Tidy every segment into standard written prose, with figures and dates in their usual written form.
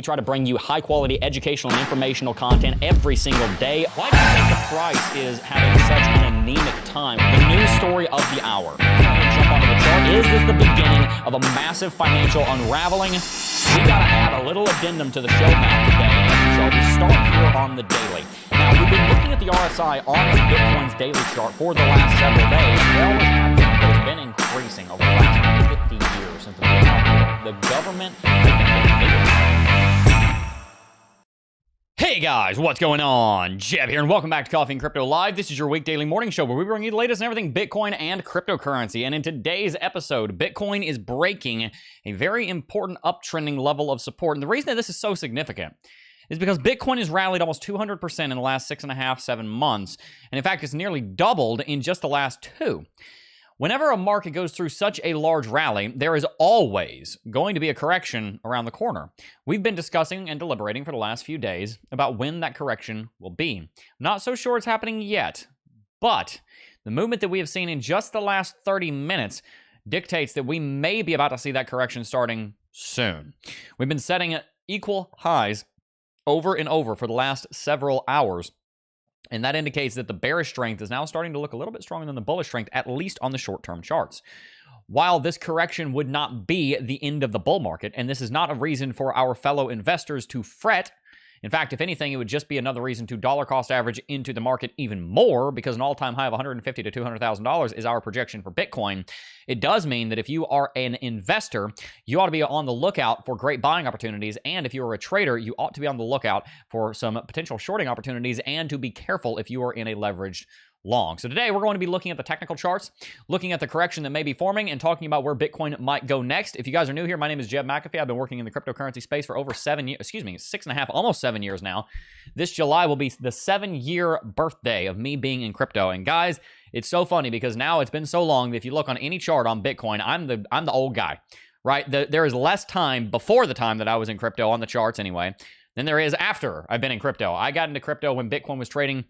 try to bring you high-quality educational and informational content every single day. Why do you think the price is having such an anemic time? The news story of the hour. Jump onto the chart. Is this the beginning of a massive financial unraveling? We gotta add a little addendum to the show map today. So we start here on the daily. Now, we've been looking at the RSI on Bitcoin's daily chart for the last several days. It always has been, but it's been increasing over the last 50 years since the government has been getting bigger. Hey guys, what's going on? Jeb here, and welcome back to Coffee and Crypto Live. This is your week daily morning show where we bring you the latest in everything Bitcoin and cryptocurrency. And in today's episode, Bitcoin is breaking a very important uptrending level of support. And the reason that this is so significant is because Bitcoin has rallied almost 200% in the last 7 months. And in fact, it's nearly doubled in just the last 2. Whenever a market goes through such a large rally, there is always going to be a correction around the corner. We've been discussing and deliberating for the last few days about when that correction will be. I'm not so sure it's happening yet, but the movement that we have seen in just the last 30 minutes dictates that we may be about to see that correction starting soon. We've been setting equal highs over and over for the last several hours. And that indicates that the bearish strength is now starting to look a little bit stronger than the bullish strength, at least on the short-term charts. While this correction would not be the end of the bull market, and this is not a reason for our fellow investors to fret. In fact, if anything, it would just be another reason to dollar cost average into the market even more, because an all-time high of $150,000 to $200,000 is our projection for Bitcoin. It does mean that if you are an investor, you ought to be on the lookout for great buying opportunities, and if you are a trader, you ought to be on the lookout for some potential shorting opportunities, and to be careful if you are in a leveraged long. So today we're going to be looking at the technical charts, looking at the correction that may be forming, and talking about where Bitcoin might go next. If you guys are new here, my name is Jeb McAfee. I've been working in the cryptocurrency space for over 7 years, 6.5, almost 7 years now. This July will be the 7-year birthday of me being in crypto. And guys, it's so funny because now it's been so long that if you look on any chart on Bitcoin, I'm the old guy, right? There is less time before the time that I was in crypto on the charts anyway than there is after I've been in crypto. I got into crypto when Bitcoin was trading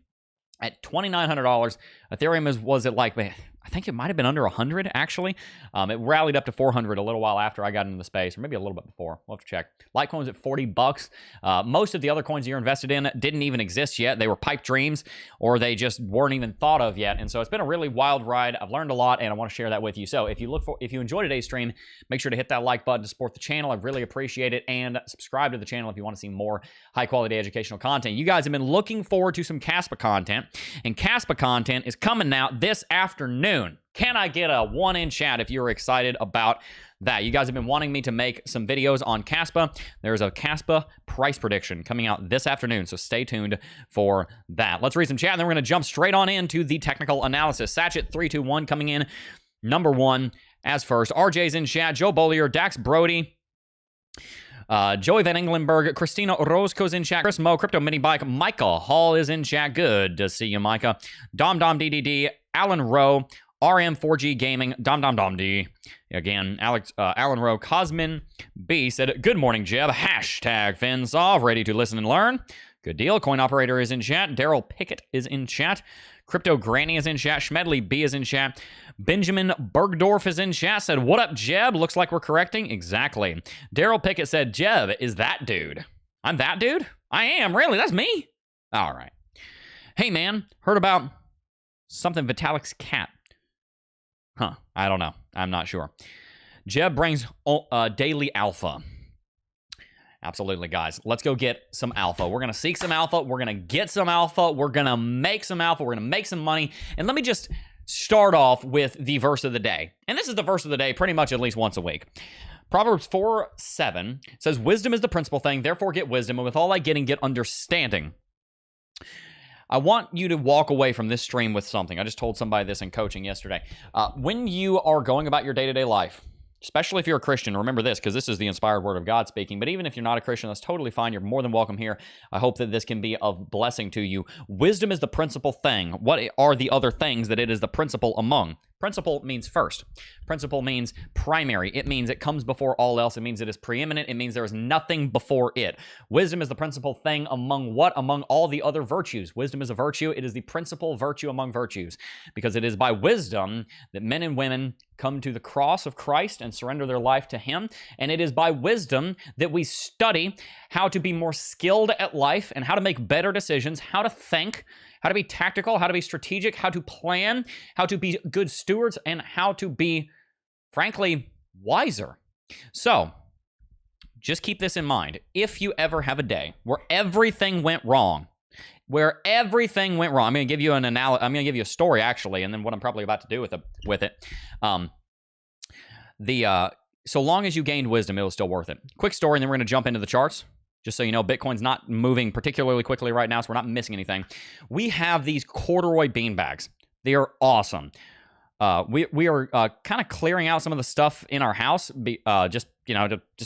at $2,900. Ethereum was at like, I think it might have been under 100 actually. It rallied up to 400 a little while after I got into the space, or maybe a little bit before. We'll have to check. Litecoin was at 40 bucks. Most of the other coins you're invested in didn't even exist yet. They were pipe dreams, or they just weren't even thought of yet. And so it's been a really wild ride. I've learned a lot, and I want to share that with you. So if you enjoyed today's stream, make sure to hit that like button to support the channel. I really appreciate it, and subscribe to the channel if you want to see more high quality educational content. You guys have been looking forward to some Caspa content, and Caspa content is coming out this afternoon. Can I get a 1 in chat if you're excited about that? You guys have been wanting me to make some videos on Caspa. There's a Caspa price prediction coming out this afternoon, so stay tuned for that. Let's read some chat, and then we're going to jump straight on into the technical analysis. Satchet321 coming in number 1 as first. RJ's in chat. Joe Bollier, Dax Brody, Joey Van Englenberg, Christina Orozco's in chat, Chris Mo, Crypto Mini Bike, Micah Hall is in chat. Good to see you, Micah. Dom DDD, Alan Rowe, RM4G Gaming, Dom D. Again, Alan Rowe, Cosmin B said, "Good morning, Jeb. Hashtag FinSolve, ready to listen and learn." Good deal. Coin Operator is in chat. Daryl Pickett is in chat. Crypto Granny is in chat. Schmedley B is in chat. Benjamin Bergdorf is in chat. Said, "What up, Jeb? Looks like we're correcting." Exactly. Daryl Pickett said, "Jeb is that dude." I'm that dude? I am. Really? That's me? All right. Hey, man. Heard about something Vitalik's cat. Huh. I don't know. I'm not sure. Jeb brings daily alpha. Absolutely, guys. Let's go get some alpha. We're going to seek some alpha. We're going to get some alpha. We're going to make some alpha. We're going to make some money. And let me just start off with the verse of the day. And this is the verse of the day pretty much at least once a week. Proverbs 4:7 says, "Wisdom is the principal thing. Therefore get wisdom. And with all I get understanding." I want you to walk away from this stream with something. I just told somebody this in coaching yesterday. When you are going about your day-to-day life, especially if you're a Christian, remember this, because this is the inspired word of God speaking. But even if you're not a Christian, that's totally fine. You're more than welcome here. I hope that this can be of blessing to you. Wisdom is the principal thing. What are the other things that it is the principal among? Principal means first. Principal means primary. It means it comes before all else. It means it is preeminent. It means there is nothing before it. Wisdom is the principal thing among what? Among all the other virtues. Wisdom is a virtue. It is the principal virtue among virtues, because it is by wisdom that men and women come to the cross of Christ and surrender their life to him. And it is by wisdom that we study how to be more skilled at life and how to make better decisions, how to think, how to be tactical, how to be strategic, how to plan, how to be good stewards, and how to be, frankly, wiser. So, just keep this in mind. If you ever have a day where everything went wrong, I'm going to give you an I'm going to give you a story, actually, and then what I'm probably about to do with it. So long as you gained wisdom, it was still worth it. Quick story, and then we're going to jump into the charts. Just so you know, Bitcoin's not moving particularly quickly right now, so we're not missing anything. We have these corduroy beanbags. They are awesome. We are kind of clearing out some of the stuff in our house, just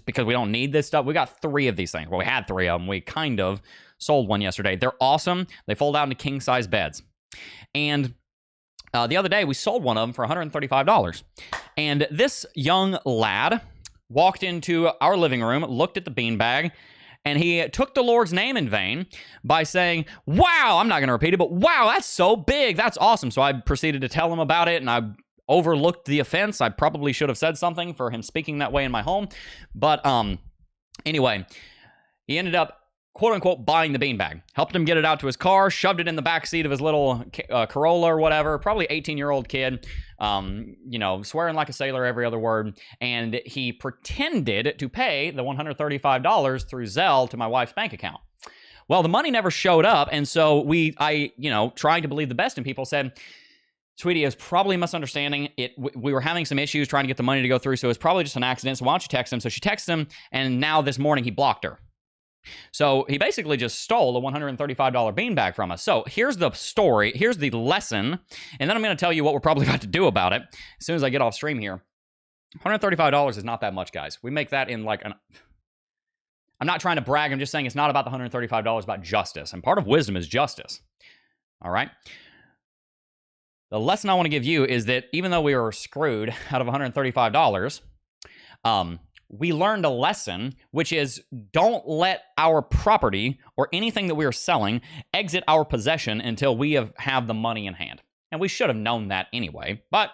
because we don't need this stuff. We got 3 of these things. Well, we had 3 of them. We kind of sold one yesterday. They're awesome. They fold out into king-size beds. And the other day, we sold one of them for $135. And this young lad walked into our living room, looked at the beanbag, and he took the Lord's name in vain by saying, wow, I'm not going to repeat it, but wow, that's so big. That's awesome. So I proceeded to tell him about it, and I overlooked the offense. I probably should have said something for him speaking that way in my home. But anyway, he ended up, quote unquote, buying the beanbag. Helped him get it out to his car, shoved it in the backseat of his little Corolla or whatever, probably 18-year-old kid, swearing like a sailor every other word. And he pretended to pay the $135 through Zelle to my wife's bank account. Well, the money never showed up. And so I trying to believe the best in people, said, sweetie, it was probably a misunderstanding. We were having some issues trying to get the money to go through, so it was probably just an accident. So why don't you text him? So she texts him, and now this morning he blocked her. So he basically just stole a $135 beanbag from us. So here's the story. Here's the lesson. And then I'm going to tell you what we're probably about to do about it as soon as I get off stream here. $135 is not that much, guys. We make that in like an... I'm not trying to brag. I'm just saying it's not about the $135, about justice. And part of wisdom is justice. All right? The lesson I want to give you is that even though we were screwed out of $135, we learned a lesson, which is don't let our property or anything that we are selling exit our possession until we have the money in hand. And we should have known that anyway, but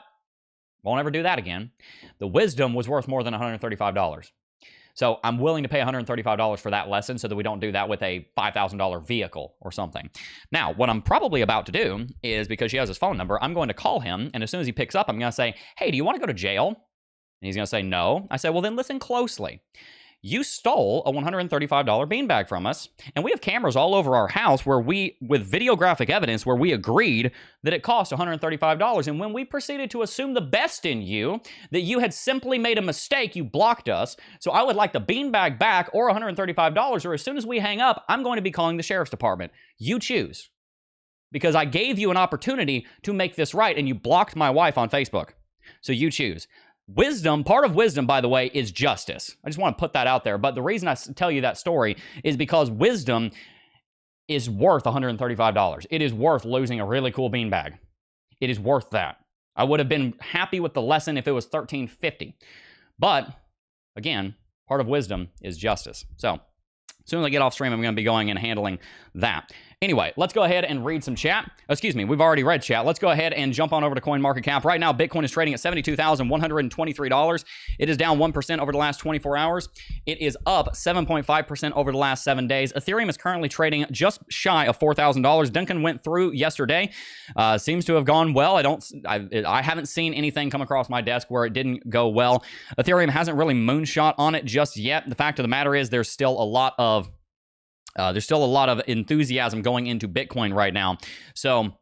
won't ever do that again. The wisdom was worth more than $135. So I'm willing to pay $135 for that lesson so that we don't do that with a $5,000 vehicle or something. Now, what I'm probably about to do is, because she has his phone number, I'm going to call him, and as soon as he picks up, I'm going to say, hey, do you want to go to jail? And he's going to say no. I say, well, then listen closely. You stole a $135 beanbag from us, and we have cameras all over our house with videographic evidence where we agreed that it cost $135. And when we proceeded to assume the best in you, that you had simply made a mistake, you blocked us. So I would like the beanbag back or $135, or as soon as we hang up, I'm going to be calling the sheriff's department. You choose. Because I gave you an opportunity to make this right, and you blocked my wife on Facebook. So you choose. Wisdom, part of wisdom, by the way, is justice. I just want to put that out there. But the reason I tell you that story is because wisdom is worth $135. It is worth losing a really cool beanbag. It is worth that. I would have been happy with the lesson if it was $13.50. But, again, part of wisdom is justice. So, as soon as I get off stream, I'm going to be going and handling that. Anyway, let's go ahead and read some chat. Excuse me, we've already read chat. Let's go ahead and jump on over to CoinMarketCap. Right now, Bitcoin is trading at $72,123. It is down 1% over the last 24 hours. It is up 7.5% over the last 7 days. Ethereum is currently trading just shy of $4,000. Duncan went through yesterday. Seems to have gone well. I haven't seen anything come across my desk where it didn't go well. Ethereum hasn't really moonshot on it just yet. The fact of the matter is there's still a lot of enthusiasm going into Bitcoin right now. So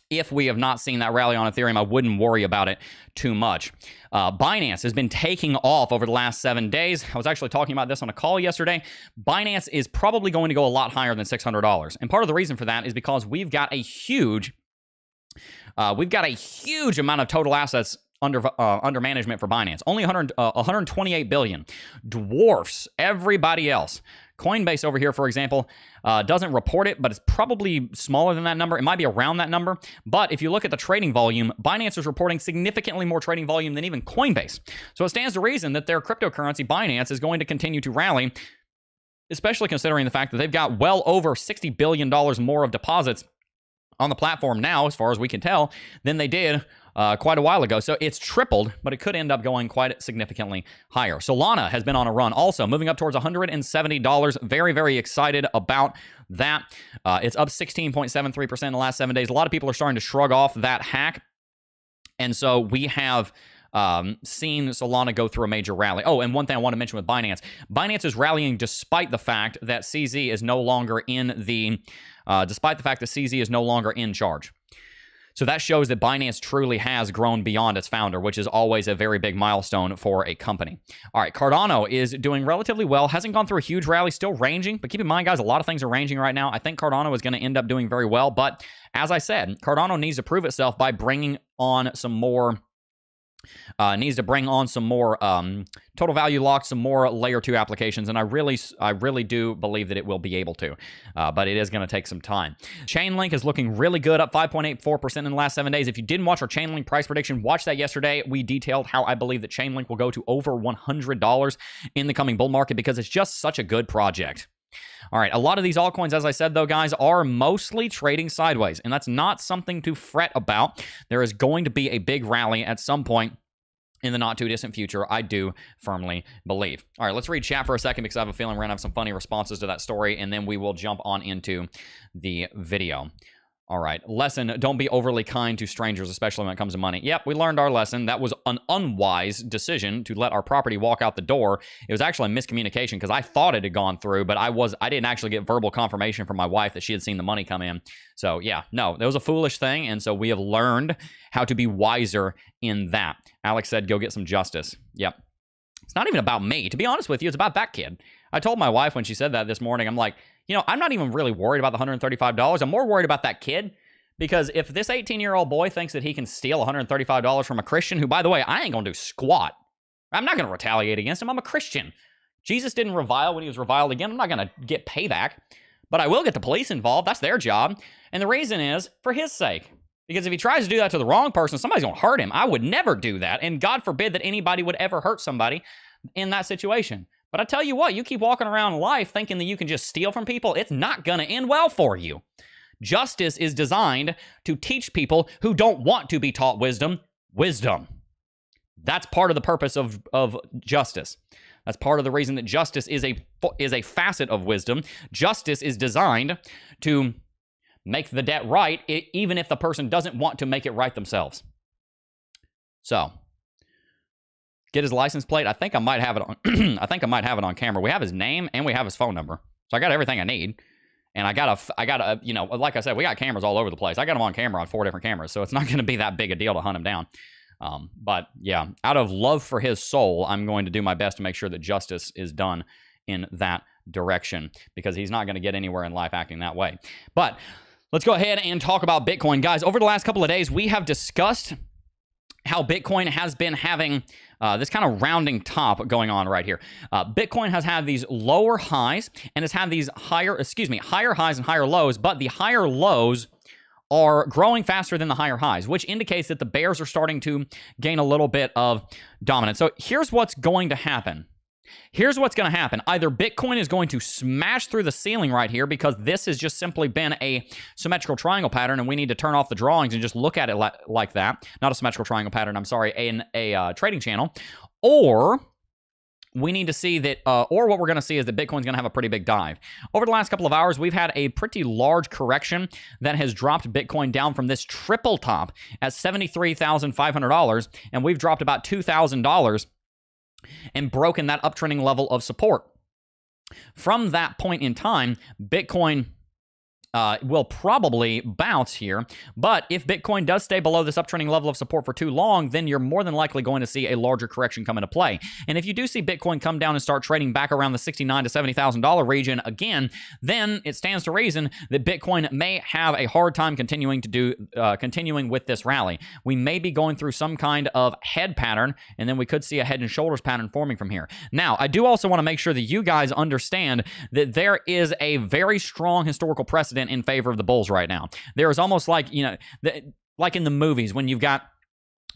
if we have not seen that rally on Ethereum, I wouldn't worry about it too much. Binance has been taking off over the last 7 days. I was actually talking about this on a call yesterday. Binance is probably going to go a lot higher than $600. And part of the reason for that is because we've got a huge amount of total assets under management for Binance. Only 128 billion. Dwarfs everybody else. Coinbase over here, for example, doesn't report it, but it's probably smaller than that number. It might be around that number. But if you look at the trading volume, Binance is reporting significantly more trading volume than even Coinbase. So it stands to reason that their cryptocurrency, Binance, is going to continue to rally, especially considering the fact that they've got well over $60 billion more of deposits on the platform now, as far as we can tell, than they did quite a while ago. So it's tripled, but it could end up going quite significantly higher. Solana has been on a run, also moving up towards $170. Very, very excited about that. It's up 16.73% in the last 7 days. A lot of people are starting to shrug off that hack. And so we have seen Solana go through a major rally. Oh, and one thing I want to mention with Binance. Binance is rallying despite the fact that CZ is no longer in the... despite the fact that CZ is no longer in charge. So that shows that Binance truly has grown beyond its founder, which is always a very big milestone for a company. All right, Cardano is doing relatively well. Hasn't gone through a huge rally, still ranging. But keep in mind, guys, a lot of things are ranging right now. I think Cardano is going to end up doing very well. But as I said, Cardano needs to prove itself by bringing on some more... total value locked, some more layer 2 applications, and I really do believe that it will be able to, but it is going to take some time. Chainlink is looking really good, up 5.84% in the last 7 days. If you didn't watch our Chainlink price prediction, watch that yesterday. We detailed how I believe that Chainlink will go to over $100 in the coming bull market because it's just such a good project. All right, a lot of these altcoins, as I said, though, guys, are mostly trading sideways, and that's not something to fret about. There is going to be a big rally at some point in the not-too-distant future, I do firmly believe. All right, let's read chat for a second because I have a feeling we're going to have some funny responses to that story, and then we will jump on into the video. All right, lesson, don't be overly kind to strangers, especially when it comes to money. Yep, we learned our lesson. That was an unwise decision to let our property walk out the door. It was actually a miscommunication because I thought it had gone through, but I didn't actually get verbal confirmation from my wife that she had seen the money come in. So yeah, no, that was a foolish thing, and so we have learned how to be wiser in that. Alex said, go get some justice. Yep. It's not even about me. To be honest with you, it's about that kid. I told my wife when she said that this morning, I'm like, you know, I'm not even really worried about the $135. I'm more worried about that kid, because if this 18-year-old boy thinks that he can steal $135 from a Christian, who, by the way, I ain't going to do squat. I'm not going to retaliate against him. I'm a Christian. Jesus didn't revile when he was reviled again. I'm not going to get payback, but I will get the police involved. That's their job. And the reason is for his sake. Because if he tries to do that to the wrong person, somebody's going to hurt him. I would never do that. And God forbid that anybody would ever hurt somebody in that situation. But I tell you what, you keep walking around life thinking that you can just steal from people, it's not going to end well for you. Justice is designed to teach people who don't want to be taught wisdom, wisdom. That's part of the purpose of justice. That's part of the reason that justice is a facet of wisdom. Justice is designed to make the debt right, even if the person doesn't want to make it right themselves. So, get his license plate. I think I might have it on. I think I might have it on camera. We have his name and we have his phone number, so I got everything I need. And I got a, you know, like I said, we got cameras all over the place. I got him on camera on 4 different cameras, so it's not going to be that big a deal to hunt him down. But yeah, out of love for his soul, I'm going to do my best to make sure that justice is done in that direction, because he's not going to get anywhere in life acting that way. But let's go ahead and talk about Bitcoin. Guys, over the last couple of days, we have discussed how Bitcoin has been having this kind of rounding top going on right here. Bitcoin has had these lower highs and has had these higher highs and higher lows, but the higher lows are growing faster than the higher highs, which indicates that the bears are starting to gain a little bit of dominance. So here's what's going to happen. Here's what's going to happen. Either Bitcoin is going to smash through the ceiling right here, because this has just simply been a symmetrical triangle pattern, and we need to turn off the drawings and just look at it like that. Not a symmetrical triangle pattern, I'm sorry, a trading channel. Or we need to see that, or what we're going to see is that Bitcoin's going to have a pretty big dive. Over the last couple of hours, we've had a pretty large correction that has dropped Bitcoin down from this triple top at $73,500, and we've dropped about $2,000 and broken that uptrending level of support. From that point in time, Bitcoin will probably bounce here. But if Bitcoin does stay below this uptrending level of support for too long, then you're more than likely going to see a larger correction come into play. And if you do see Bitcoin come down and start trading back around the $69,000 to $70,000 region again, then it stands to reason that Bitcoin may have a hard time continuing with this rally. We may be going through some kind of head pattern, and then we could see a head and shoulders pattern forming from here. Now, I do also want to make sure that you guys understand that there is a very strong historical precedent in favor of the bulls right now. There is almost like, like in the movies when you've got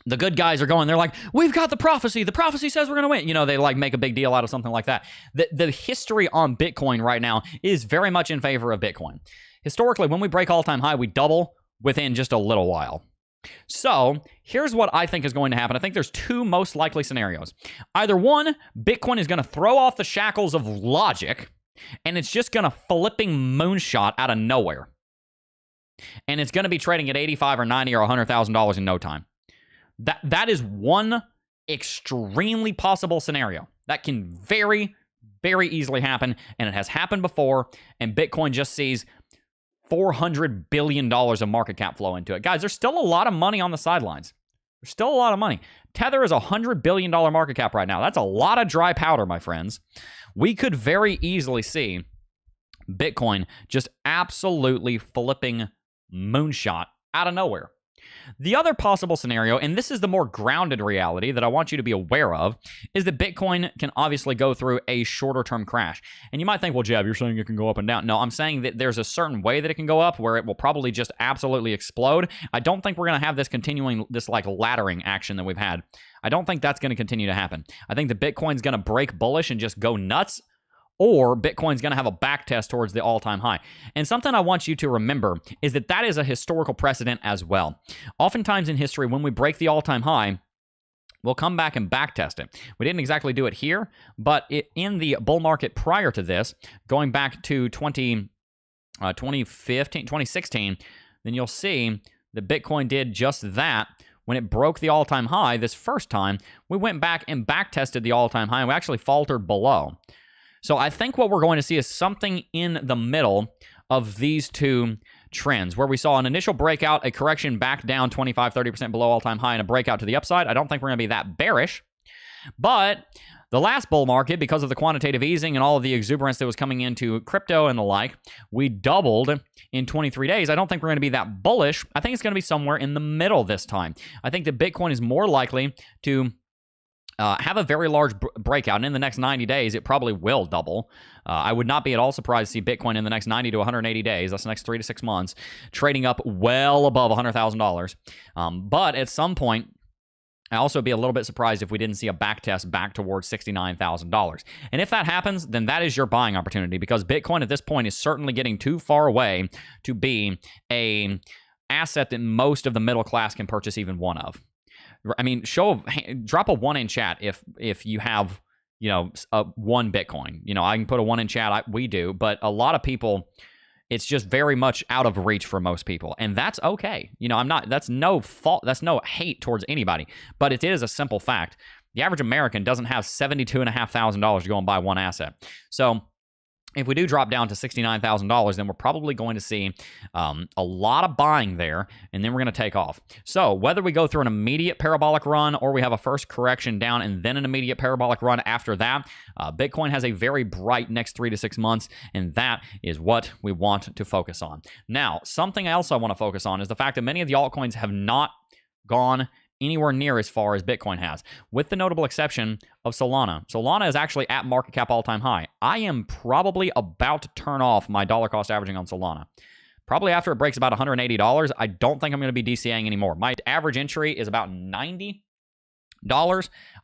the good guys are going, they're like, we've got the prophecy says we're going to win. They like make a big deal out of something like that. The history on Bitcoin right now is very much in favor of Bitcoin. Historically, when we break all-time high, we double within just a little while. So here's what I think is going to happen. I think there's two most likely scenarios. Either one, Bitcoin is going to throw off the shackles of logic, and it's just going to flipping moonshot out of nowhere. And it's going to be trading at $85 or $90 or $100,000 in no time. That is one extremely possible scenario. That can very, very easily happen, and it has happened before, and Bitcoin just sees $400 billion of market cap flow into it. Guys, there's still a lot of money on the sidelines. There's still a lot of money. Tether is a $100 billion market cap right now. That's a lot of dry powder, my friends. We could very easily see Bitcoin just absolutely flipping moonshot out of nowhere. The other possible scenario, and this is the more grounded reality that I want you to be aware of, is that Bitcoin can obviously go through a shorter-term crash. And you might think, well, Jeb, you're saying it can go up and down. No, I'm saying that there's a certain way that it can go up where it will probably just absolutely explode. I don't think we're going to have this continuing, this like laddering action that we've had. I don't think that's going to continue to happen. I think the Bitcoin's going to break bullish and just go nuts, or Bitcoin's going to have a back test towards the all-time high. And something I want you to remember is that that is a historical precedent as well. Oftentimes in history, when we break the all-time high, we'll come back and back test it. We didn't exactly do it here, but in the bull market prior to this, going back to 2016, then you'll see that Bitcoin did just that. When it broke the all-time high this first time, we went back and back tested the all-time high, and we actually faltered below. So I think what we're going to see is something in the middle of these two trends, where we saw an initial breakout, a correction back down 25-30% below all-time high, and a breakout to the upside. I don't think we're going to be that bearish. But the last bull market, because of the quantitative easing and all of the exuberance that was coming into crypto and the like, we doubled in 23 days. I don't think we're going to be that bullish. I think it's going to be somewhere in the middle this time. I think that Bitcoin is more likely to have a very large breakout, and in the next 90 days, it probably will double. I would not be at all surprised to see Bitcoin in the next 90 to 180 days, that's the next 3 to 6 months, trading up well above $100,000. But at some point, I'd also be a little bit surprised if we didn't see a back test back towards $69,000. And if that happens, then that is your buying opportunity, because Bitcoin at this point is certainly getting too far away to be an asset that most of the middle class can purchase even one of. I mean, drop a 1 in chat if you have, one Bitcoin. I can put a 1 in chat. We do, but a lot of people, it's just very much out of reach for most people, and that's okay. That's no fault. That's no hate towards anybody, but it is a simple fact. The average American doesn't have $72,500 to go and buy one asset. So if we do drop down to $69,000, then we're probably going to see a lot of buying there, and then we're going to take off. So whether we go through an immediate parabolic run or we have a first correction down and then an immediate parabolic run after that, Bitcoin has a very bright next 3 to 6 months, and that is what we want to focus on. Now, something else I want to focus on is the fact that many of the altcoins have not gone anywhere near as far as Bitcoin has, with the notable exception of Solana. Solana is actually at market cap all-time high. I am probably about to turn off my dollar cost averaging on Solana. Probably after it breaks about $180, I don't think I'm going to be DCAing anymore. My average entry is about $90.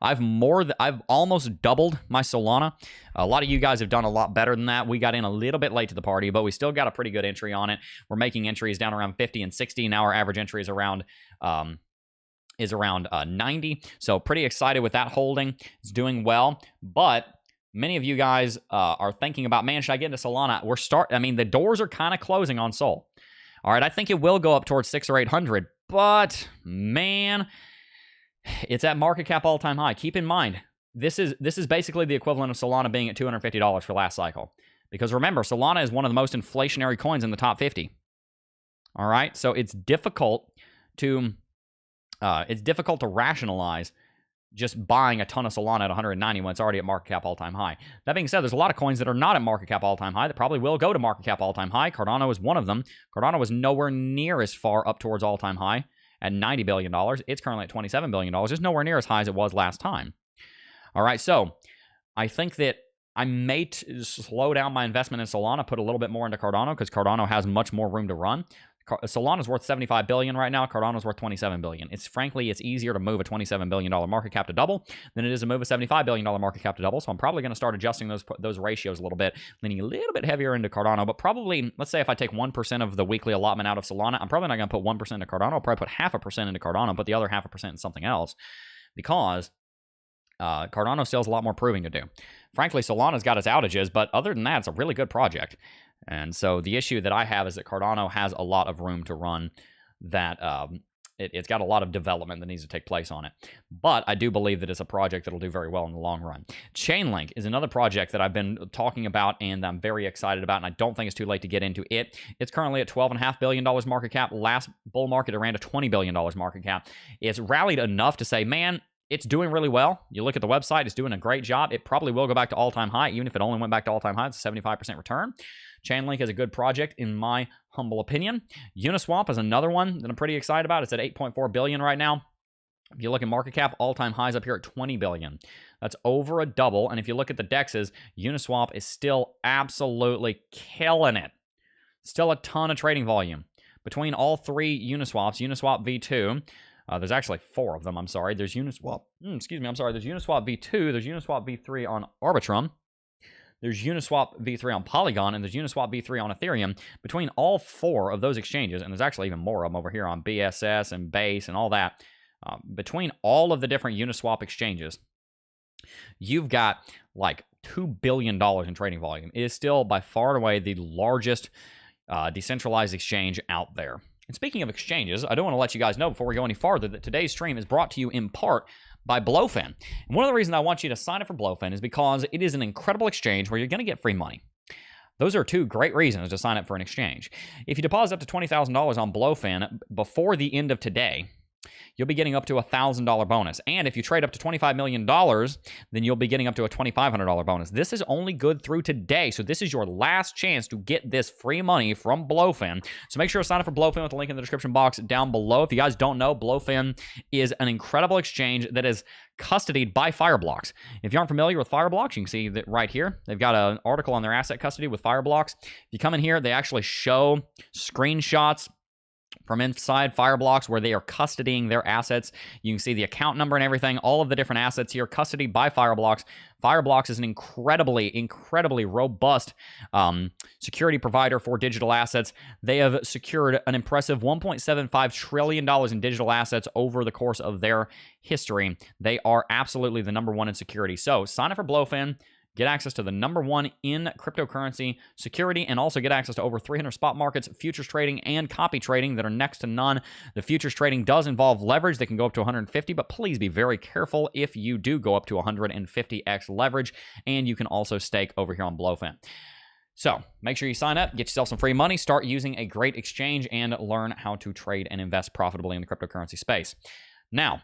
I've almost doubled my Solana. A lot of you guys have done a lot better than that. We got in a little bit late to the party, but we still got a pretty good entry on it. We're making entries down around 50 and 60. Now our average entry is around 90. So pretty excited with that holding. It's doing well, but many of you guys are thinking about, man, should I get into Solana? The doors are kind of closing on Sol. All right, I think it will go up towards 600 or 800, but man, it's at market cap all-time high. Keep in mind, this is basically the equivalent of Solana being at $250 for last cycle. Because remember, Solana is one of the most inflationary coins in the top 50. All right, so it's difficult to rationalize just buying a ton of Solana at 190 when it's already at market cap all-time high. That being said, there's a lot of coins that are not at market cap all-time high that probably will go to market cap all-time high. Cardano is one of them. Cardano was nowhere near as far up towards all-time high at $90 billion. It's currently at $27 billion. It's nowhere near as high as it was last time. All right, so I think that I may slow down my investment in Solana, put a little bit more into Cardano because Cardano has much more room to run. Solana's worth $75 billion right now. Cardano's worth $27 billion. Frankly, it's easier to move a $27 billion market cap to double than it is to move a $75 billion market cap to double. So I'm probably going to start adjusting those ratios a little bit, leaning a little bit heavier into Cardano. But probably, let's say if I take 1% of the weekly allotment out of Solana, I'm probably not going to put 1% into Cardano. I'll probably put 0.5% into Cardano, put the other 0.5% in something else, because Cardano still has a lot more proving to do. Frankly, Solana's got its outages, but other than that, it's a really good project. And so the issue that I have is that Cardano has a lot of room to run, that it's got a lot of development that needs to take place on it. But I do believe that it's a project that will do very well in the long run. Chainlink is another project that I've been talking about and I'm very excited about, and I don't think it's too late to get into it. It's currently at $12.5 billion market cap. Last bull market, it ran to $20 billion market cap. It's rallied enough to say, man, it's doing really well. You look at the website, it's doing a great job. It probably will go back to all-time high. Even if it only went back to all-time high, it's a 75% return. Chainlink is a good project, in my humble opinion. Uniswap is another one that I'm pretty excited about. It's at $8.4 billion right now. If you look at market cap, all-time highs up here at $20 billion. That's over a double. And if you look at the DEXs, Uniswap is still absolutely killing it. Still a ton of trading volume. Between all three Uniswaps, Uniswap V2, there's actually four of them, I'm sorry. There's Uniswap, there's Uniswap V2, there's Uniswap V3 on Arbitrum, there's Uniswap V3 on Polygon, and there's Uniswap V3 on Ethereum. Between all four of those exchanges, and there's actually even more of them over here on BSS and Base and all that, between all of the different Uniswap exchanges, you've got like $2 billion in trading volume. It is still by far and away the largest decentralized exchange out there. And speaking of exchanges, I do want to let you guys know before we go any farther that today's stream is brought to you in part by Blowfin. And one of the reasons I want you to sign up for Blowfin is because it is an incredible exchange where you're going to get free money. Those are two great reasons to sign up for an exchange. If you deposit up to $20,000 on Blowfin before the end of today, you'll be getting up to a $1,000 bonus. And if you trade up to $25 million, then you'll be getting up to a $2,500 bonus. This is only good through today. So this is your last chance to get this free money from Blowfin. So make sure to sign up for Blowfin with the link in the description box down below. If you guys don't know, Blowfin is an incredible exchange that is custodied by Fireblocks. If you aren't familiar with Fireblocks, you can see that right here. They've got an article on their asset custody with Fireblocks. If you come in here, they actually show screenshots from inside Fireblocks where they are custodying their assets. You can see the account number and everything, all of the different assets here custodied by Fireblocks. Fireblocks is an incredibly robust security provider for digital assets. They have secured an impressive $1.75 trillion in digital assets over the course of their history. They are absolutely the #1 in security. So sign up for Blowfin. Get access to the #1 in cryptocurrency security, and also get access to over 300 spot markets, futures trading, and copy trading that are next to none. The futures trading does involve leverage. They can go up to 150, but please be very careful if you do go up to 150x leverage, and you can also stake over here on Blowfin. So make sure you sign up, get yourself some free money, start using a great exchange, and learn how to trade and invest profitably in the cryptocurrency space. Now,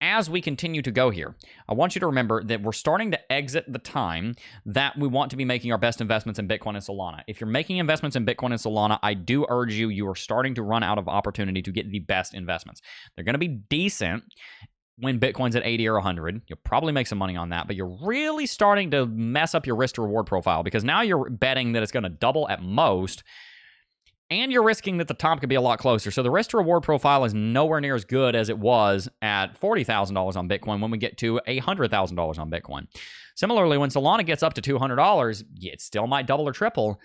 as we continue to go here, I want you to remember that we're starting to exit the time that we want to be making our best investments in Bitcoin and Solana. If you're making investments in Bitcoin and Solana, I do urge you, you are starting to run out of opportunity to get the best investments. They're going to be decent when Bitcoin's at 80 or 100. You'll probably make some money on that, but you're really starting to mess up your risk to reward profile, because now you're betting that it's going to double at most, and you're risking that the top could be a lot closer. So the risk to reward profile is nowhere near as good as it was at $40,000 on Bitcoin when we get to $100,000 on Bitcoin. Similarly, when Solana gets up to $200, it still might double or triple,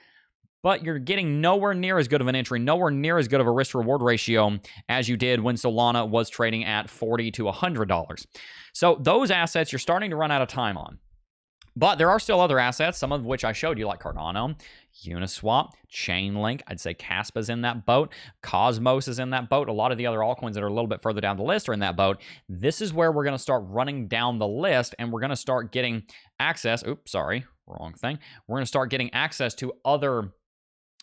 but you're getting nowhere near as good of an entry, nowhere near as good of a risk to reward ratio as you did when Solana was trading at $40 to $100. So those assets you're starting to run out of time on. But there are still other assets, some of which I showed you, like Cardano, Uniswap, Chainlink. I'd say Caspa's in that boat. Cosmos is in that boat. A lot of the other altcoins that are a little bit further down the list are in that boat. This is where we're going to start running down the list, and we're going to start getting access. Oops, sorry. wrong thing. We're going to start getting access to other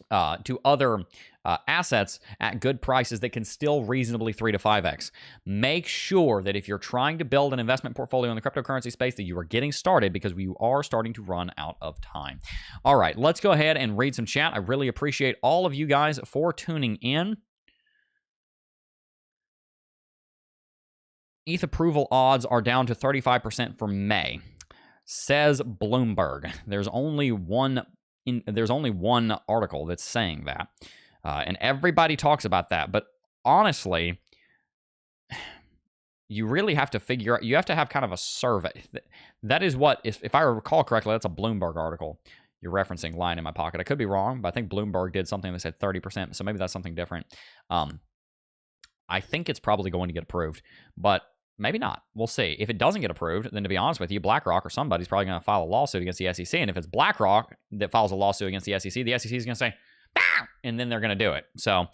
assets at good prices that can still reasonably 3 to 5x. Make sure that if you're trying to build an investment portfolio in the cryptocurrency space that you are getting started, because we are starting to run out of time. All right, let's go ahead and read some chat. I really appreciate all of you guys for tuning in. ETH approval odds are down to 35% for May, says Bloomberg. There's only one article that's saying that, and everybody talks about that. But honestly, you really have to figure out. You have to have kind of a survey. That is what, if I recall correctly, that's a Bloomberg article you're referencing. Lying in my pocket. I could be wrong, but I think Bloomberg did something that said 30%. So maybe that's something different. I think it's probably going to get approved, but maybe not. We'll see. If it doesn't get approved, then to be honest with you, BlackRock or somebody's probably going to file a lawsuit against the SEC. And if it's BlackRock that files a lawsuit against the SEC is going to say, bah! And then they're going to do it. So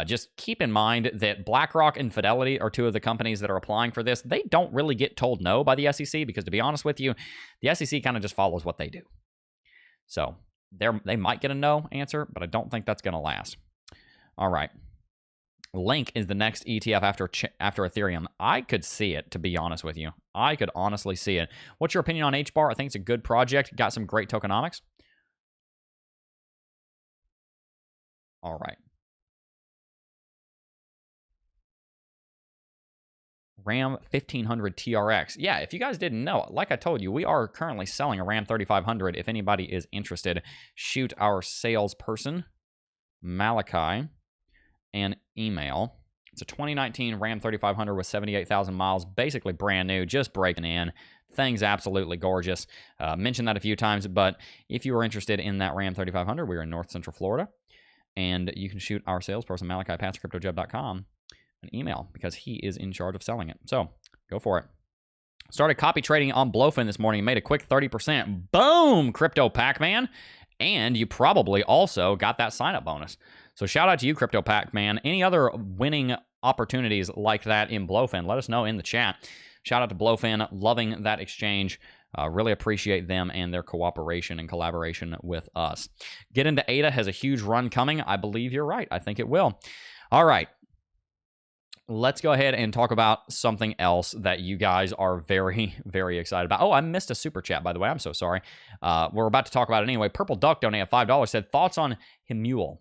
just keep in mind that BlackRock and Fidelity are two of the companies that are applying for this. They don't really get told no by the SEC because, to be honest with you, the SEC kind of just follows what they do. So they might get a no answer, but I don't think that's going to last. All right. Link is the next ETF after Ethereum. I could see it, to be honest with you. I could honestly see it. What's your opinion on HBAR? I think it's a good project. Got some great tokenomics. All right. RAM 1500 TRX. Yeah, if you guys didn't know, like I told you, we are currently selling a RAM 3500. If anybody is interested, shoot our salesperson, Malachi, an email. It's a 2019 Ram 3500 with 78,000 miles, basically brand new, just breaking in. Thing's absolutely gorgeous. Mentioned that a few times, but if you are interested in that Ram 3500, we're in North Central Florida, and you can shoot our salesperson, Malachi, cryptojeb.com, an email because he is in charge of selling it. So go for it. Started copy trading on Blowfin this morning and made a quick 30%. Boom, Crypto Pac-Man. And you probably also got that sign-up bonus. So shout out to you, Crypto Pac-Man. Any other winning opportunities like that in Blowfin, let us know in the chat. Shout out to Blowfin. Loving that exchange. Really appreciate them and their cooperation and collaboration with us. Get into ADA has a huge run coming. I believe you're right. I think it will. All right. Let's go ahead and talk about something else that you guys are very, very excited about. Oh, I missed a super chat, by the way. I'm so sorry. We're about to talk about it anyway. Purple Duck donated $5, said, thoughts on Hemule.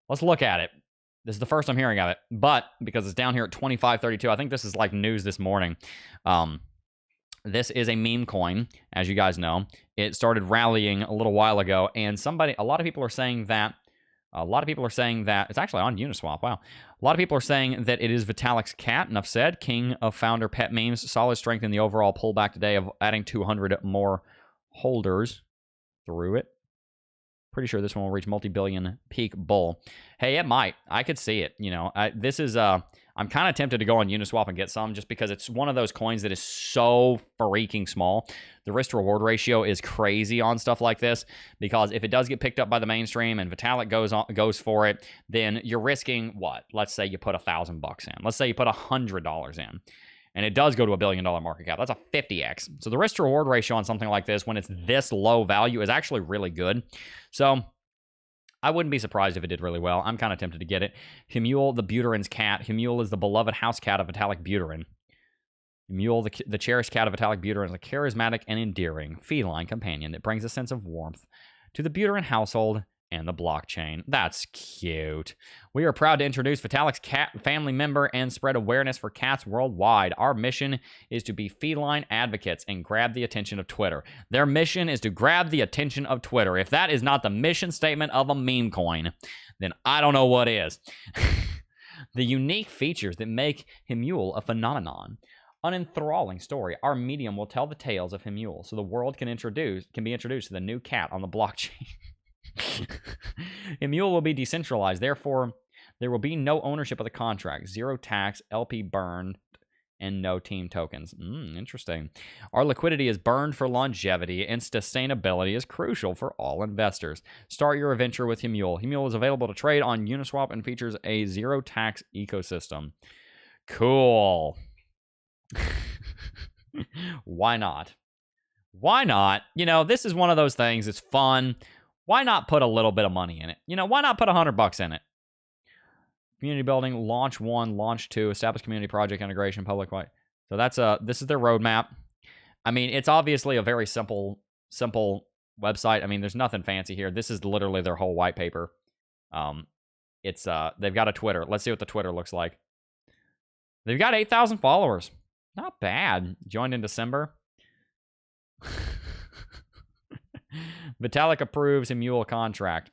Let's look at it. This is the first I'm hearing of it, but because it's down here at 25.32, I think this is like news this morning. This is a meme coin, as you guys know. It started rallying a little while ago, and a lot of people are saying that it's actually on Uniswap. Wow. A lot of people are saying that it is Vitalik's cat. Enough said. King of founder pet memes. Solid strength in the overall pullback today of adding 200 more holders through it. Pretty sure this one will reach multi-billion peak bull. Hey, it might. I could see it. You know, I'm kind of tempted to go on Uniswap and get some just because it's one of those coins that is so freaking small. The risk to reward ratio is crazy on stuff like this because if it does get picked up by the mainstream and Vitalik goes for it, then you're risking what? Let's say you put $1,000 in. Let's say you put $100 in. And it does go to $1 billion market cap. That's a 50x. So the risk to reward ratio on something like this, when it's this low value, is actually really good. So I wouldn't be surprised if it did really well. I'm kind of tempted to get it. Hemule, the Buterin's cat. Hemule is the beloved house cat of Vitalik Buterin. Hemule, the cherished cat of Vitalik Buterin, is a charismatic and endearing feline companion that brings a sense of warmth to the Buterin household and the blockchain. That's cute. We are proud to introduce Vitalik's cat family member and spread awareness for cats worldwide. Our mission is to be feline advocates and grab the attention of Twitter. Their mission is to grab the attention of Twitter. If that is not the mission statement of a meme coin, then I don't know what is. The unique features that make Hemule a phenomenon. An enthralling story. Our medium will tell the tales of Hemule so the world can be introduced to the new cat on the blockchain. Hemule will be decentralized, therefore there will be no ownership of the contract, zero tax, LP burned, and no team tokens. Interesting. Our liquidity is burned for longevity, and sustainability is crucial for all investors. Start your adventure with Hemule. Hemule is available to trade on Uniswap and features a zero tax ecosystem. Cool. Why not? Why not? You know, this is one of those things. It's fun. Why not put a little bit of money in it? You know, why not put $100 in it? Community building, launch 1, launch 2, establish community project integration, public white. So that's this is their roadmap. I mean, it's obviously a very simple website. I mean, there's nothing fancy here. This is literally their whole white paper. It's they've got a Twitter. Let's see what the Twitter looks like. They've got 8,000 followers. Not bad. Joined in December. Vitalik approves Himule contract.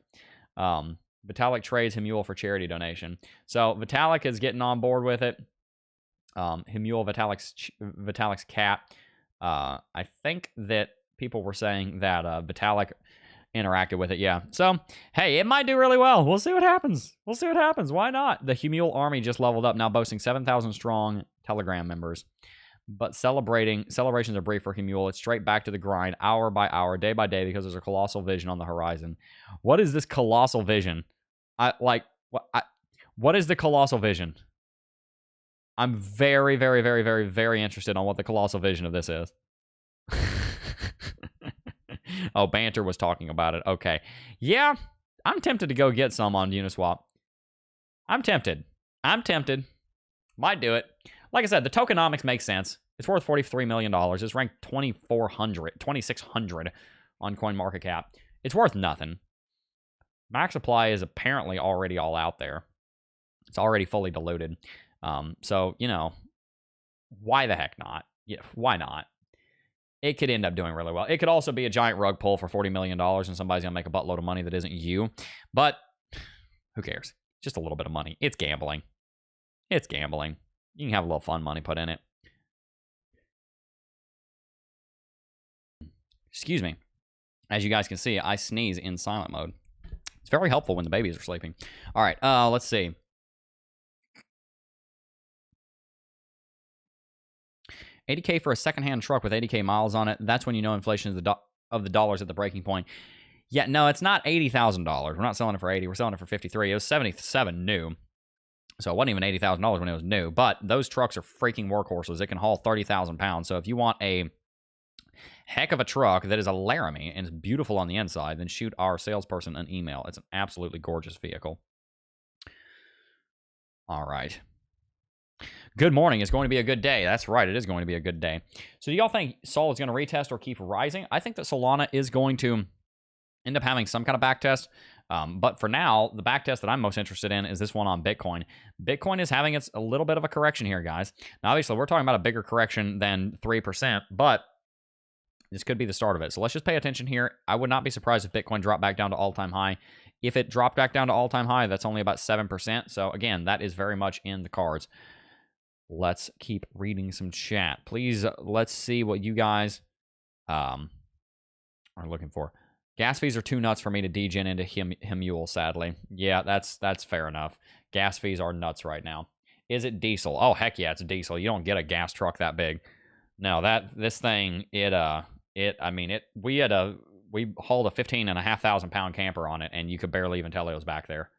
Vitalik trades Himule for charity donation. So Vitalik is getting on board with it. Himule, Vitalik's cat. I think that people were saying that Vitalik interacted with it. Yeah. So, hey, it might do really well. We'll see what happens. Why not? The Himule army just leveled up, now boasting 7,000 strong Telegram members. But celebrations are brief for Himule. It's straight back to the grind, hour by hour, day by day, because there's a colossal vision on the horizon. What is this colossal vision? What is the colossal vision? I'm very, very, very, very, very interested on what the colossal vision of this is. Oh, Banter was talking about it. Okay. Yeah, I'm tempted to go get some on Uniswap. I'm tempted. Might do it. Like I said, the tokenomics makes sense. It's worth $43 million. It's ranked 2,600 on CoinMarketCap. It's worth nothing. Max supply is apparently already all out there. It's already fully diluted. So, you know, why the heck not? Yeah, why not? It could end up doing really well. It could also be a giant rug pull for $40 million and somebody's going to make a buttload of money that isn't you. But who cares? Just a little bit of money. It's gambling. You can have a little fun money put in it. Excuse me. As you guys can see, I sneeze in silent mode. It's very helpful when the babies are sleeping. All right, let's see. $80K for a secondhand truck with 80K miles on it. That's when you know inflation is of the dollars at the breaking point. Yeah, no, it's not $80,000. We're not selling it for 80. We're selling it for 53. It was 77 new. So it wasn't even $80,000 when it was new. But those trucks are freaking workhorses. It can haul 30,000 pounds. So if you want a heck of a truck that is a Laramie and is beautiful on the inside, then shoot our salesperson an email. It's an absolutely gorgeous vehicle. All right. Good morning. It's going to be a good day. That's right. It is going to be a good day. So do y'all think Sol is going to retest or keep rising? I think that Solana is going to end up having some kind of backtest. But for now, the backtest that I'm most interested in is this one on Bitcoin. Bitcoin is having a little bit of a correction here, guys. Now, obviously, we're talking about a bigger correction than 3%, but this could be the start of it. So let's just pay attention here. I would not be surprised if Bitcoin dropped back down to all-time high. If it dropped back down to all-time high, that's only about 7%. So again, that is very much in the cards. Let's keep reading some chat. Please, let's see what you guys are looking for. Gas fees are too nuts for me to degen into Himule, sadly. Yeah, that's fair enough. Gas fees are nuts right now. Is it diesel? Oh, heck yeah, it's diesel. You don't get a gas truck that big. No, this thing, we hauled a 15,500 pound camper on it, and you could barely even tell it was back there.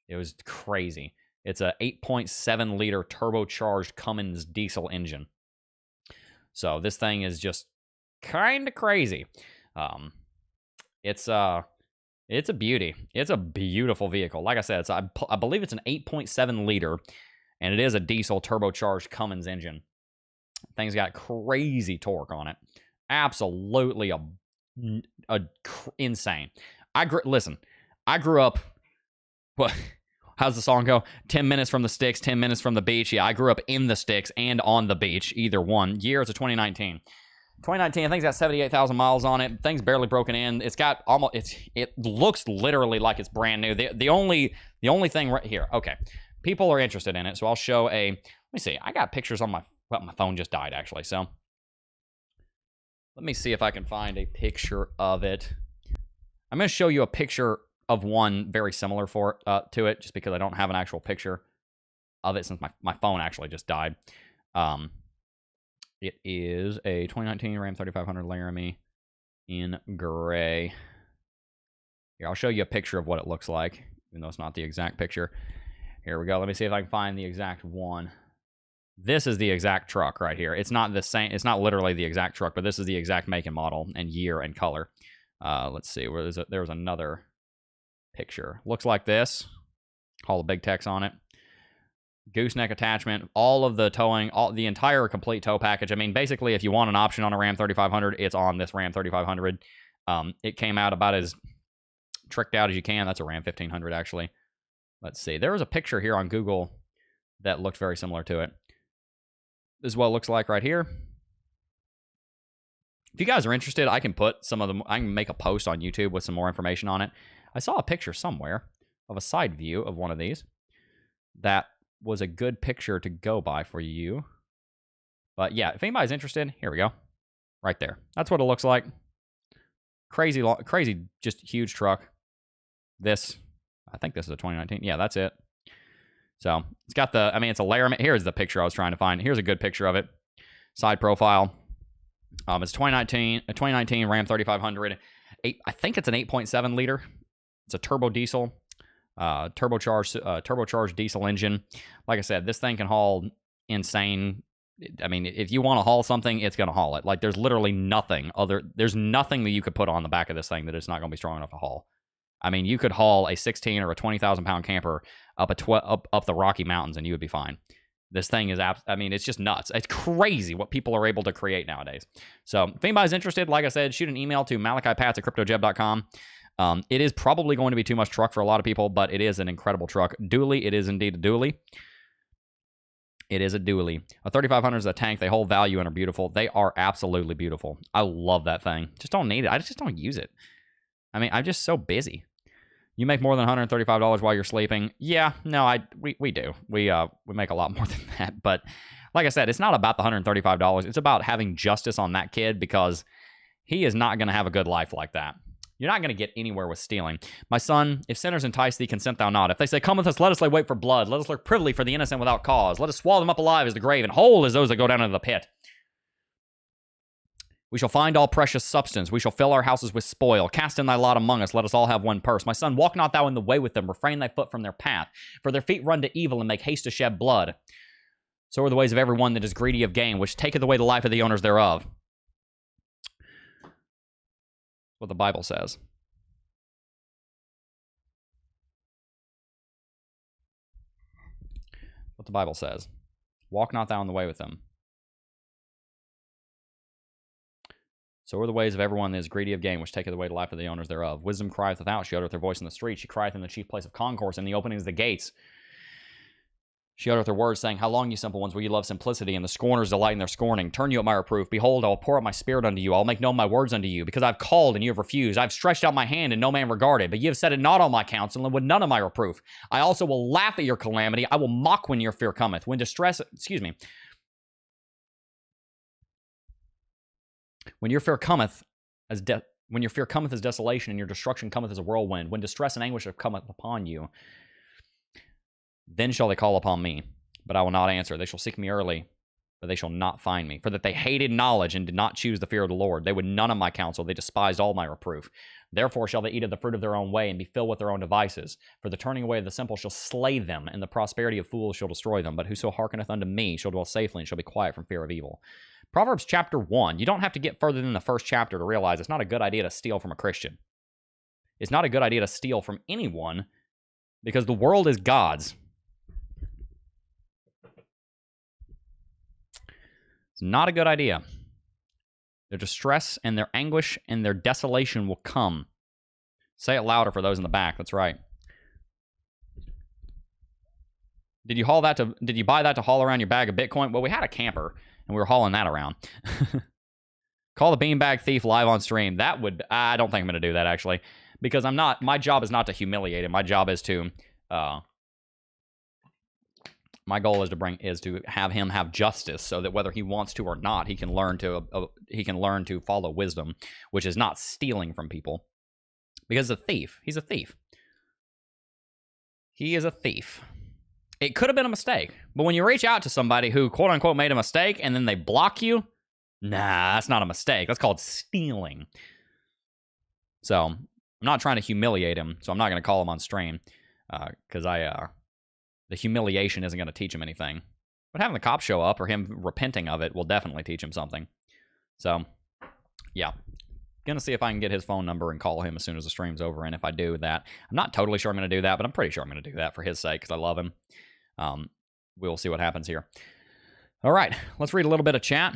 It was crazy. It's a 8.7 liter turbocharged Cummins diesel engine. So this thing is just kind of crazy. It's a beauty. It's a beautiful vehicle. Like I said, I believe it's an 8.7 liter, and it is a diesel turbocharged Cummins engine. Thing's got crazy torque on it. Absolutely insane. Listen, I grew up. What? How's the song go? 10 minutes from the sticks, 10 minutes from the beach. Yeah, I grew up in the sticks and on the beach, either one. Year is 2019. 2019, I think it's got 78,000 miles on it. Thing's barely broken in. It's got it looks literally like it's brand new. The only thing right here. Okay, people are interested in it, so I'll show a. Let me see. I got pictures on my. Well, my phone just died actually, so let me see if I can find a picture of it. I'm going to show you a picture of one very similar to it, just because I don't have an actual picture of it since my phone actually just died. It is a 2019 Ram 3500 Laramie in gray. Here, I'll show you a picture of what it looks like, even though it's not the exact picture. Here we go. Let me see if I can find the exact one. This is the exact truck right here. It's not the same. It's not literally the exact truck, but this is the exact make and model and year and color. Let's see. There's another picture. Looks like this. All the big text on it. Gooseneck attachment, all of the towing, the entire complete tow package. I mean, basically, if you want an option on a Ram 3500, it's on this Ram 3500. It came out about as tricked out as you can. That's a Ram 1500, actually. Let's see. There was a picture here on Google that looked very similar to it. This is what it looks like right here. If you guys are interested, I can put some of them. I can make a post on YouTube with some more information on it. I saw a picture somewhere of a side view of one of these that was a good picture to go by for you. But yeah, if anybody's interested, here we go. Right there. That's what it looks like. Crazy, just huge truck. This, I think this is a 2019. Yeah, that's it. So it's got the, I mean, it's a layer. Here's the picture I was trying to find. Here's a good picture of it. Side profile. It's 2019 Ram 3500. I think it's an 8.7 liter. It's a turbo diesel. Turbocharged diesel engine. Like I said, this thing can haul insane. I mean, if you want to haul something, it's going to haul it. Like, there's literally nothing there's nothing that you could put on the back of this thing that it's not going to be strong enough to haul. I mean, you could haul a 16 or a 20,000 pound camper up the Rocky Mountains and you would be fine. This thing is, I mean, it's just nuts. It's crazy what people are able to create nowadays. So if anybody's interested, like I said, shoot an email to malachipats@cryptojeb.com. It is probably going to be too much truck for a lot of people, but it is an incredible truck. Dually, it is indeed a dually. It is a dually. A 3500 is a tank. They hold value and are beautiful. They are absolutely beautiful. I love that thing. Just don't need it. I just don't use it. I mean, I'm just so busy. You make more than $135 while you're sleeping. Yeah, no, we do. We make a lot more than that. But like I said, it's not about the $135. It's about having justice on that kid, because he is not going to have a good life like that. You're not going to get anywhere with stealing. My son, if sinners entice thee, consent thou not. If they say, come with us, let us lay wait for blood. Let us lurk privily for the innocent without cause. Let us swallow them up alive as the grave, and whole as those that go down into the pit. We shall find all precious substance. We shall fill our houses with spoil. Cast in thy lot among us. Let us all have one purse. My son, walk not thou in the way with them. Refrain thy foot from their path. For their feet run to evil and make haste to shed blood. So are the ways of every one that is greedy of gain, which taketh away the life of the owners thereof. What the Bible says. What the Bible says. Walk not thou in the way with them. So are the ways of everyone that is greedy of gain, which taketh away the life of the owners thereof. Wisdom crieth without, she uttereth her voice in the street. She crieth in the chief place of concourse, in the openings of the gates. She uttereth her words, saying, how long, you simple ones, will you love simplicity? And the scorners delight in their scorning. Turn you at my reproof. Behold, I will pour out my spirit unto you. I will make known my words unto you, because I have called, and you have refused. I have stretched out my hand, and no man regarded. But ye have set it not on my counsel, and would none of my reproof. I also will laugh at your calamity. I will mock when your fear cometh. When your fear cometh as desolation, and your destruction cometh as a whirlwind, when distress and anguish cometh upon you, then shall they call upon me, but I will not answer. They shall seek me early, but they shall not find me. For that they hated knowledge and did not choose the fear of the Lord. They would none of my counsel. They despised all my reproof. Therefore shall they eat of the fruit of their own way, and be filled with their own devices. For the turning away of the simple shall slay them, and the prosperity of fools shall destroy them. But whoso hearkeneth unto me shall dwell safely, and shall be quiet from fear of evil. Proverbs chapter 1. You don't have to get further than the first chapter to realize it's not a good idea to steal from a Christian. It's not a good idea to steal from anyone, because the world is God's. It's not a good idea. Their distress and their anguish and their desolation will come. Say it louder for those in the back. That's right. Did you buy that to haul around your bag of Bitcoin? Well, we had a camper and we were hauling that around. Call the beanbag thief live on stream. I don't think I'm going to do that, actually, because my job is not to humiliate him. My job is to, my goal is to have him have justice, so that whether he wants to or not, he can learn to follow wisdom, which is not stealing from people. Because he's a thief. He's a thief. He is a thief. It could have been a mistake, but when you reach out to somebody who quote unquote made a mistake and then they block you, nah, that's not a mistake. That's called stealing. So I'm not trying to humiliate him, so I'm not going to call him on stream, because the humiliation isn't going to teach him anything. But having the cops show up or him repenting of it will definitely teach him something. So, yeah. Gonna see if I can get his phone number and call him as soon as the stream's over. And if I do that, I'm not totally sure I'm going to do that, but I'm pretty sure I'm going to do that for his sake because I love him. We'll see what happens here. All right, let's read a little bit of chat.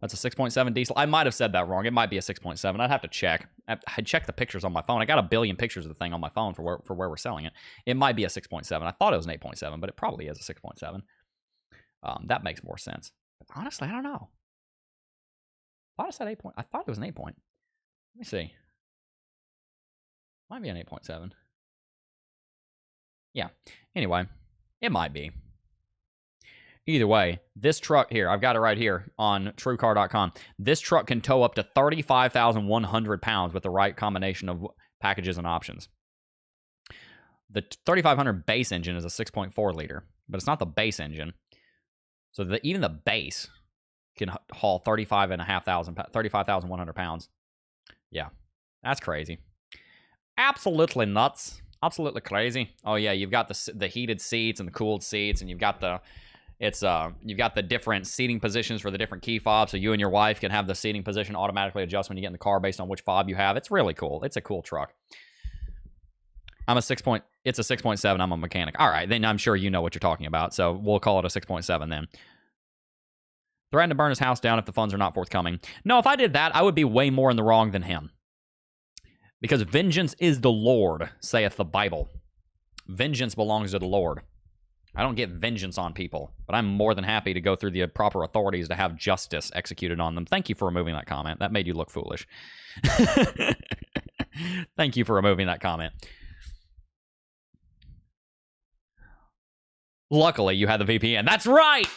That's a 6.7 diesel. I might have said that wrong. It might be a 6.7. I'd have to check. I'd check the pictures on my phone. I got a billion pictures of the thing on my phone for where we're selling it. It might be a 6.7. I thought it was an 8.7, but it probably is a 6.7. That makes more sense. But honestly, I don't know. I thought I said 8 point. I thought it was an 8 point. Let me see. Might be an 8.7. Yeah. Anyway, it might be. Either way, this truck here, I've got it right here on truecar.com. This truck can tow up to 35,100 pounds with the right combination of packages and options. The 3500 base engine is a 6.4 liter, but it's not the base engine. So even the base can haul 35,100 pounds. Yeah, that's crazy. Absolutely nuts. Absolutely crazy. Oh yeah, you've got the heated seats and the cooled seats, and you've got the different seating positions for the different key fobs, so you and your wife can have the seating position automatically adjust when you get in the car based on which fob you have. It's really cool. It's a cool truck. It's a 6.7. I'm a mechanic. All right, then I'm sure you know what you're talking about, so we'll call it a 6.7 then. Threaten to burn his house down if the funds are not forthcoming. No, if I did that, I would be way more in the wrong than him. Because vengeance is the Lord, saith the Bible. Vengeance belongs to the Lord. I don't get vengeance on people, but I'm more than happy to go through the proper authorities to have justice executed on them. Thank you for removing that comment. That made you look foolish. Thank you for removing that comment. Luckily, you had the VPN. That's right!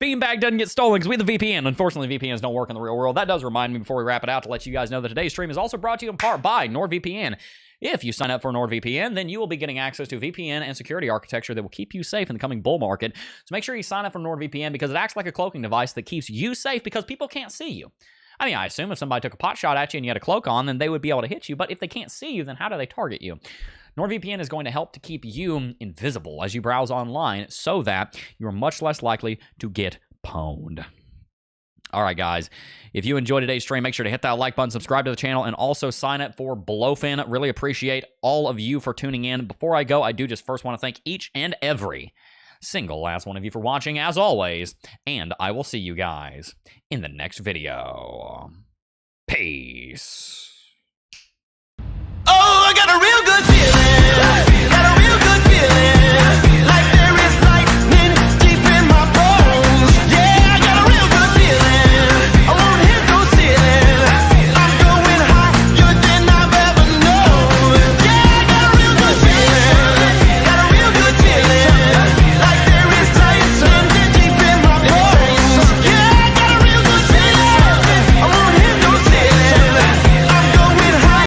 Beanbag doesn't get stolen because we have the VPN. Unfortunately, VPNs don't work in the real world. That does remind me before we wrap it out to let you guys know that today's stream is also brought to you in part by NordVPN. If you sign up for NordVPN, then you will be getting access to VPN and security architecture that will keep you safe in the coming bull market. So make sure you sign up for NordVPN because it acts like a cloaking device that keeps you safe because people can't see you. I mean, I assume if somebody took a pot shot at you and you had a cloak on, then they would be able to hit you. But if they can't see you, then how do they target you? NordVPN is going to help to keep you invisible as you browse online so that you're much less likely to get pwned. All right, guys. If you enjoyed today's stream, make sure to hit that like button, subscribe to the channel, and also sign up for Blowfin. Really appreciate all of you for tuning in. Before I go, I do just first want to thank each and every single last one of you for watching, as always, and I will see you guys in the next video. Peace. Oh, I got a real good feeling. Got a real good feeling.